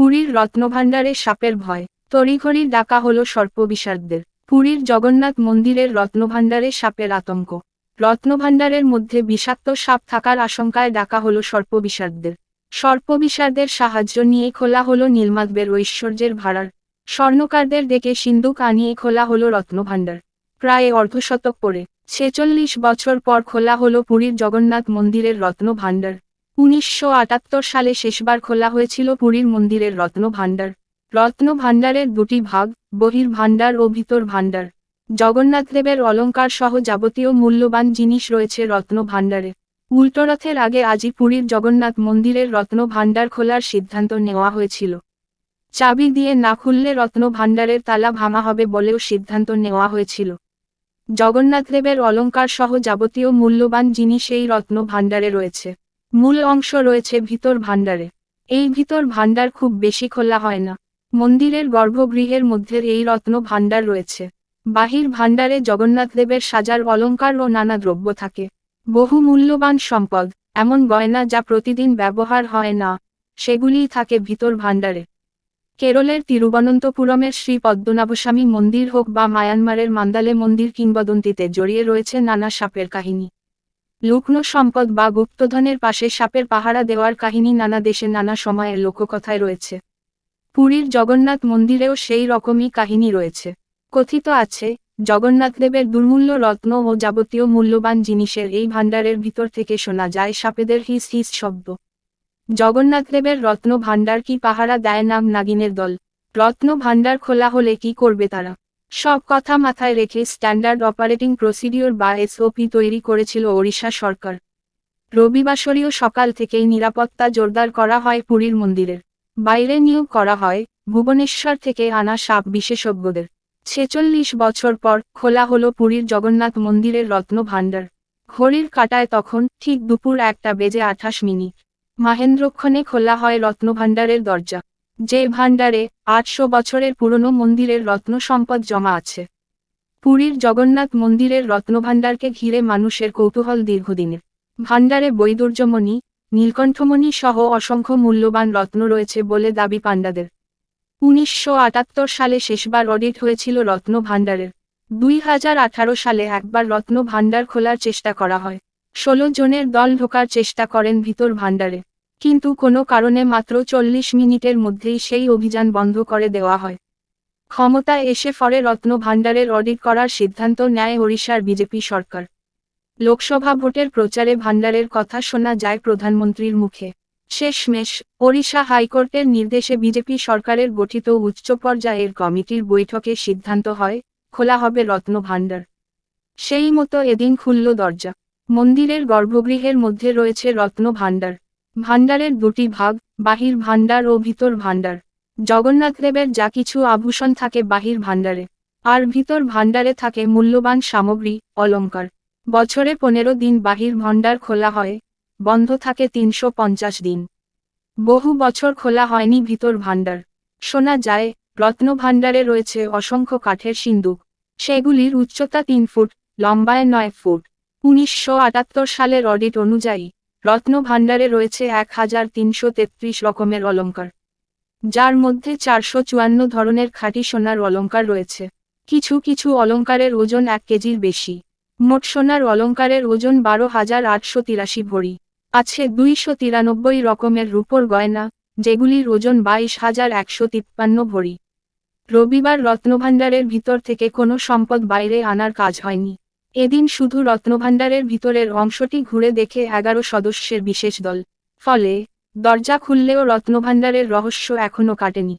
পুরীর রত্নভাণ্ডারে সাপের ভয়, তড়িঘড়ি ডাকা হলো সর্পবিশারদদের। পুরীর জগন্নাথ মন্দিরের রত্নভাণ্ডারে সাপের আতঙ্ক। রত্নভাণ্ডারের মধ্যে বিষাক্ত সাপ থাকার আশঙ্কায় ডাকা হলো সর্পবিশারদদের। সর্পবিশারদের সাহায্য নিয়ে খোলা হলো নীলমাধবের ঐশ্বর্যের ভাড়ার। স্বর্ণকারদের ডেকে সিন্দুক আনিয়ে খোলা হলো রত্নভাণ্ডার। প্রায় অর্ধশতক পরে ৪৬ বছর পর খোলা হলো পুরীর জগন্নাথ মন্দিরের রত্নভাণ্ডার। ১৯৭৮ সালে শেষবার খোলা হয়েছিল পুরীর মন্দিরের রত্নভাণ্ডার। রত্নভাণ্ডারের দুটি ভাগ, বহির্ভাণ্ডার ও ভিতর ভাণ্ডার। জগন্নাথদেবের অলঙ্কার সহ যাবতীয় মূল্যবান জিনিস রয়েছে রত্নভাণ্ডারে। উল্টোরথের আগে আজই পুরীর জগন্নাথ মন্দিরের রত্নভাণ্ডার খোলার সিদ্ধান্ত নেওয়া হয়েছিল। চাবি দিয়ে না খুললে রত্নভাণ্ডারের তালা ভাঙা হবে বলেও সিদ্ধান্ত নেওয়া হয়েছিল। জগন্নাথদেবের অলঙ্কার সহ যাবতীয় মূল্যবান জিনিস এই রত্নভাণ্ডারে রয়েছে। মূল অংশ রয়েছে ভিতর ভাণ্ডারে। এই ভিতর ভাণ্ডার খুব বেশি খোলা হয় না। মন্দিরের গর্ভগৃহের মধ্যে এই রত্ন ভাণ্ডার রয়েছে। বাহির ভাণ্ডারে জগন্নাথদেবের সাজার অলঙ্কার ও নানা দ্রব্য থাকে। বহু মূল্যবান সম্পদ, এমন গয়না যা প্রতিদিন ব্যবহার হয় না, সেগুলিই থাকে ভিতর ভাণ্ডারে। কেরলের তিরুবনন্তপুরমের শ্রী পদ্মনাভস্বামী মন্দির হোক বা মায়ানমারের মান্দালে মন্দির, কিংবদন্তিতে জড়িয়ে রয়েছে নানা সাপের কাহিনী। লুকনো সম্পদ বা গুপ্তধনের পাশে সাপের পাহারা দেওয়ার কাহিনী নানা দেশে নানা সময়ের লোককথায় রয়েছে। পুরীর জগন্নাথ মন্দিরেও সেই রকমই কাহিনী রয়েছে। কথিত আছে, জগন্নাথদেবের দুর্মূল্য রত্ন ও যাবতীয় মূল্যবান জিনিসের এই ভাণ্ডারের ভিতর থেকে শোনা যায় সাপেদের হিস হিস শব্দ। জগন্নাথদেবের রত্ন ভাণ্ডার কি পাহারা দেয় নাগ নাগিনের দল? রত্ন ভাণ্ডার খোলা হলে কি করবে তারা? সব কথা মাথায় রেখে স্ট্যান্ডার্ড অপারেটিং প্রসিডিওর বা এসওপি তৈরি করেছিল ওড়িশা সরকার। রবিবাসরীয় সকাল থেকেই নিরাপত্তা জোরদার করা হয় পুরীর মন্দিরের। বাইরে নিয়োগ করা হয় ভুবনেশ্বর থেকে আনা সাপ বিশেষজ্ঞদের। ৪৬ বছর পর খোলা হলো পুরীর জগন্নাথ মন্দিরের রত্ন ভাণ্ডার। ঘড়ির কাঁটায় তখন ঠিক দুপুর ১:২৮। মাহেন্দ্রক্ষণে খোলা হয় রত্নভাণ্ডারের দরজা। যে ভাণ্ডারে ৮০০ বছরের পুরনো মন্দিরের রত্ন সম্পদ জমা আছে। পুরীর জগন্নাথ মন্দিরের রত্নভাণ্ডারকে ঘিরে মানুষের কৌতূহল দীর্ঘদিনের। ভাণ্ডারে বৈদুর্যমণি, নীলকণ্ঠমণি সহ অসংখ্য মূল্যবান রত্ন রয়েছে বলে দাবি পাণ্ডাদের। ১৯৭৮ সালে শেষবার অডিট হয়েছিল রত্ন ভাণ্ডারের। ২০১৮ সালে একবার রত্ন ভাণ্ডার খোলার চেষ্টা করা হয়। ১৬ জনের দল ঢোকার চেষ্টা করেন ভিতর ভাণ্ডারে, কিন্তু কোনো কারণে মাত্র ৪০ মিনিটের মধ্যেই সেই অভিযান বন্ধ করে দেওয়া হয়। ক্ষমতায় এসে পরে রত্ন ভাণ্ডারের অডিট করার সিদ্ধান্ত নেয় ওড়িশার বিজেপি সরকার। লোকসভা ভোটের প্রচারে ভাণ্ডারের কথা শোনা যায় প্রধানমন্ত্রীর মুখে। শেষমেশ ওড়িশা হাইকোর্টের নির্দেশে বিজেপি সরকারের গঠিত উচ্চ পর্যায়ের কমিটির বৈঠকে সিদ্ধান্ত হয়, খোলা হবে রত্ন ভাণ্ডার। সেই মতো এদিন খুলল দরজা। মন্দিরের গর্ভগৃহের মধ্যে রয়েছে রত্ন ভাণ্ডার। ভাণ্ডারের দুটি ভাগ, বাহির ভাণ্ডার ও ভিতর ভাণ্ডার। জগন্নাথদেবের যা কিছু আভূষণ থাকে বাহির ভাণ্ডারে, আর ভিতর ভাণ্ডারে থাকে মূল্যবান সামগ্রী, অলঙ্কার। বছরে ১৫ দিন বাহির ভাণ্ডার খোলা হয়, বন্ধ থাকে ৩৫০ দিন। বহু বছর খোলা হয়নি ভিতর ভাণ্ডার। শোনা যায়, রত্ন ভাণ্ডারে রয়েছে অসংখ্য কাঠের সিন্দুক। সেগুলির উচ্চতা ৩ ফুট, লম্বায় ৯ ফুট। ১৯৭৮ সালের অডিট অনুযায়ী রত্ন ভাণ্ডারে রয়েছে ১৩৩৩ রকমের অলঙ্কার, যার মধ্যে ৪৫৪ ধরনের খাঁটি সোনার অলঙ্কার রয়েছে। কিছু কিছু অলঙ্কারের ওজন ১ কেজির বেশি। মোট সোনার অলঙ্কারের ওজন ১২,৮৮৩ ভরি। আছে ২৯৩ রকমের রূপোর গয়না, যেগুলির ওজন ২২,১৫৩ ভরি। রবিবার রত্নভাণ্ডারের ভিতর থেকে কোনো সম্পদ বাইরে আনার কাজ হয়নি। এদিন শুধু রত্নভাণ্ডারের ভিতরের অংশটি ঘুরে দেখে ১১ সদস্যের বিশেষ দল। ফলে দরজা খুললেও রত্নভাণ্ডারের রহস্য এখনও কাটেনি।